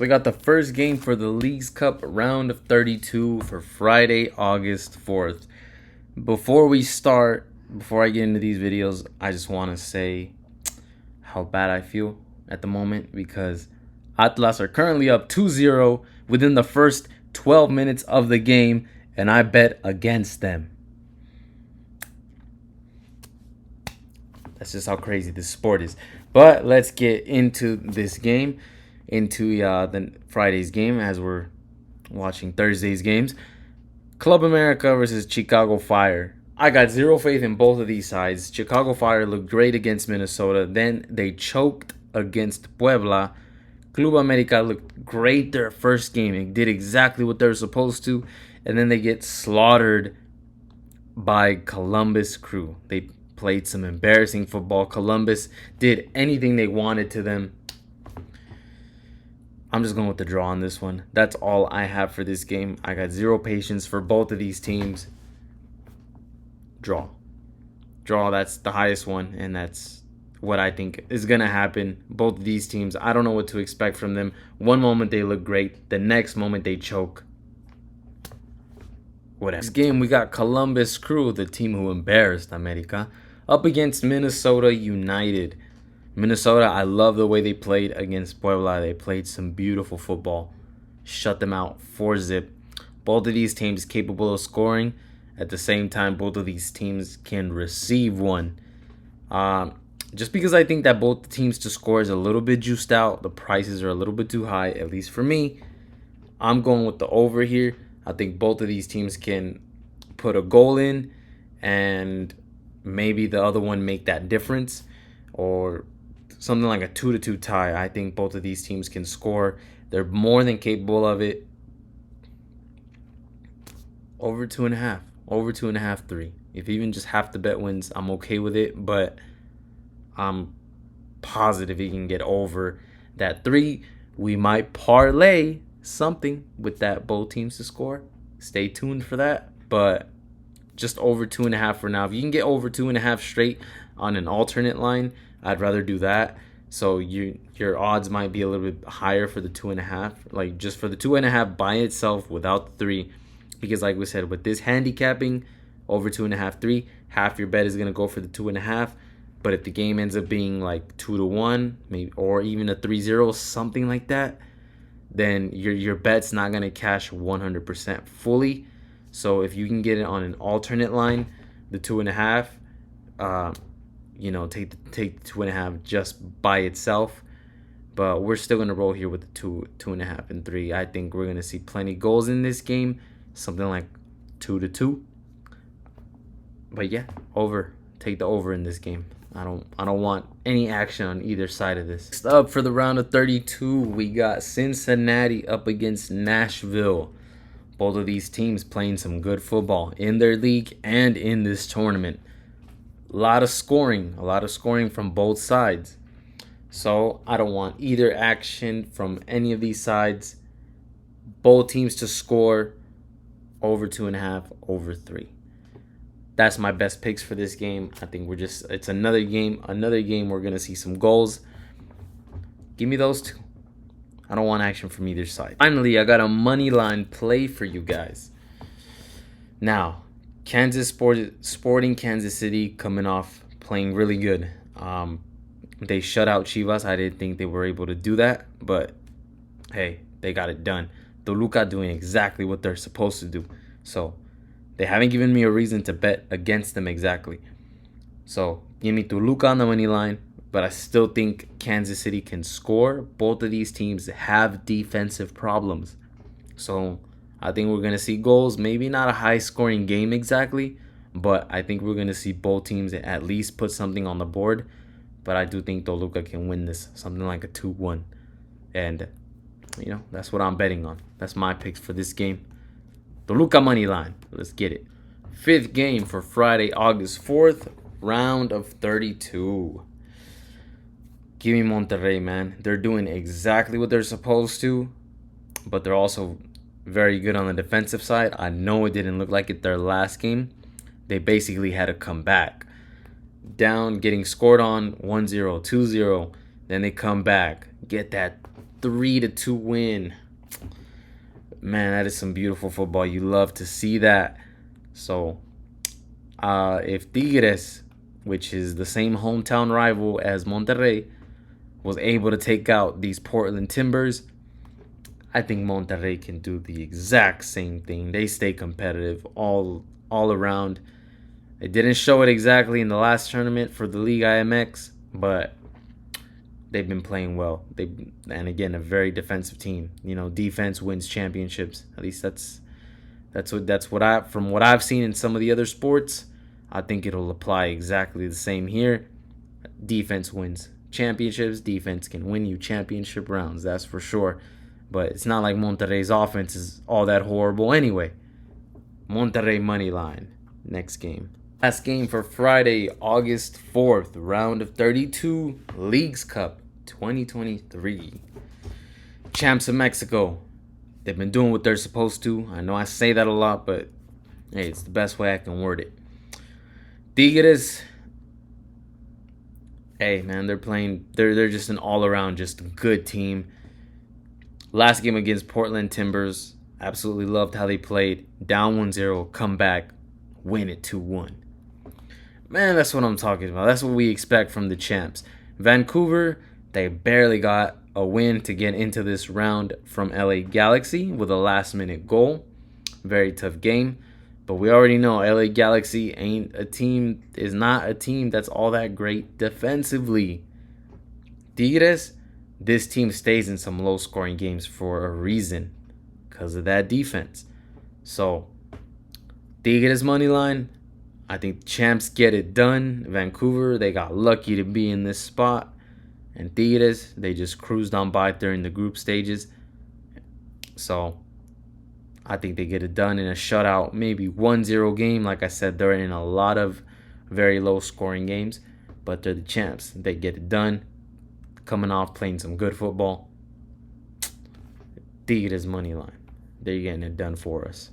We got the first game for the Leagues Cup round of 32 for Friday, August 4th. Before I get into these videos, I just want to say how bad I feel at the moment because Atlas are currently up 2-0 within the first 12 minutes of the game, and I bet against them. That's just how crazy this sport is. But let's get into this game, into the Friday's game as we're watching Thursday's games. Club America versus Chicago Fire. I got zero faith in both of these sides. Chicago Fire looked great against Minnesota. Then they choked against Puebla. Club America looked great their first game. It did exactly what they were supposed to. And then they get slaughtered by Columbus Crew. They played some embarrassing football. Columbus did anything they wanted to them. I'm just going with the draw on this one. That's all I have for this game. I got zero patience for both of these teams. Draw. Draw, that's the highest one, and that's what I think is going to happen. Both of these teams, I don't know what to expect from them. One moment they look great. The next moment they choke. Whatever. This game, we got Columbus Crew, the team who embarrassed America, up against Minnesota United. Minnesota, I love the way they played against Puebla. They played some beautiful football. Shut them out 4-zip. Both of these teams capable of scoring. At the same time, both of these teams can receive one. Just because I think that both teams to score is a little bit juiced out. The prices are a little bit too high, at least for me. I'm going with the over here. I think both of these teams can put a goal in and maybe the other one make that difference, or something like a 2-2 tie. I think both of these teams can score. They're more than capable of it. Over 2.5. Over 2.5, 3. If even just half the bet wins, I'm okay with it. But I'm positive he can get over that 3. We might parlay something with that both teams to score. Stay tuned for that. But just over 2.5 for now. If you can get over 2.5 straight on an alternate line, I'd rather do that. So your odds might be a little bit higher for the 2.5, like just for the 2.5 by itself without the 3, because like we said, with this handicapping over 2.5, 3, half your bet is gonna go for the 2.5. But if the game ends up being like 2-1, maybe, or even a 3-0, something like that, then your bet's not gonna cash 100% fully. So if you can get it on an alternate line, the 2.5. Take the 2.5 just by itself. But we're still gonna roll here with the 2.5, and 3. I think we're gonna see plenty goals in this game, something like 2-2. But yeah, over. Take the over in this game. I don't want any action on either side of this. Next up for the round of 32, we got Cincinnati up against Nashville. Both of these teams playing some good football in their league and in this tournament. A lot of scoring from both sides. So I don't want either action from any of these sides. Both teams to score over 2.5, over 3. That's my best picks for this game. I think it's another game we're going to see some goals. Give me those two. I don't want action from either side. Finally, I got a money line play for you guys. Now, Sporting Kansas City coming off playing really good. They shut out Chivas. I didn't think they were able to do that, but hey, they got it done. Toluca doing exactly what they're supposed to do. So they haven't given me a reason to bet against them exactly. So give me Toluca on the money line, but I still think Kansas City can score. Both of these teams have defensive problems. So I think we're going to see goals. Maybe not a high-scoring game exactly, but I think we're going to see both teams at least put something on the board. But I do think Toluca can win this, something like a 2-1. And, that's what I'm betting on. That's my picks for this game. Toluca money line. Let's get it. Fifth game for Friday, August 4th, round of 32. Give me Monterrey, man. They're doing exactly what they're supposed to, but they're also very good on the defensive side. I know it didn't look like it their last game. They basically had to come back. Down, getting scored on 1-0, 2-0. Then they come back, get that 3-2 win. Man, that is some beautiful football. You love to see that. So, if Tigres, which is the same hometown rival as Monterrey, was able to take out these Portland Timbers, I think Monterrey can do the exact same thing. They stay competitive all around. They didn't show it exactly in the last tournament for the League IMX, but they've been playing well. And again, a very defensive team. You know, defense wins championships. At least that's what I, from what I've seen in some of the other sports, I think it'll apply exactly the same here. Defense wins championships. Defense can win you championship rounds, that's for sure. But it's not like Monterrey's offense is all that horrible anyway. Monterrey money line. Next game. Last game for Friday, August 4th, round of 32, Leagues Cup 2023. Champs of Mexico. They've been doing what they're supposed to. I know I say that a lot, but hey, it's the best way I can word it. Tigres, hey man, they're just an all-around just good team. Last game against Portland Timbers, absolutely loved how they played. Down 1-0, come back, win it 2-1. Man, that's what I'm talking about. That's what we expect from the champs. Vancouver, they barely got a win to get into this round from LA Galaxy with a last-minute goal. Very tough game. But we already know LA Galaxy is not a team that's all that great defensively. Tigres, this team stays in some low-scoring games for a reason because of that defense. So, Tigres money line, I think the champs get it done. Vancouver, they got lucky to be in this spot. And Tigres, they just cruised on by during the group stages. So, I think they get it done in a shutout, maybe 1-0 game. Like I said, they're in a lot of very low-scoring games. But they're the champs. They get it done. Coming off playing some good football. Tigres money line. They're getting it done for us.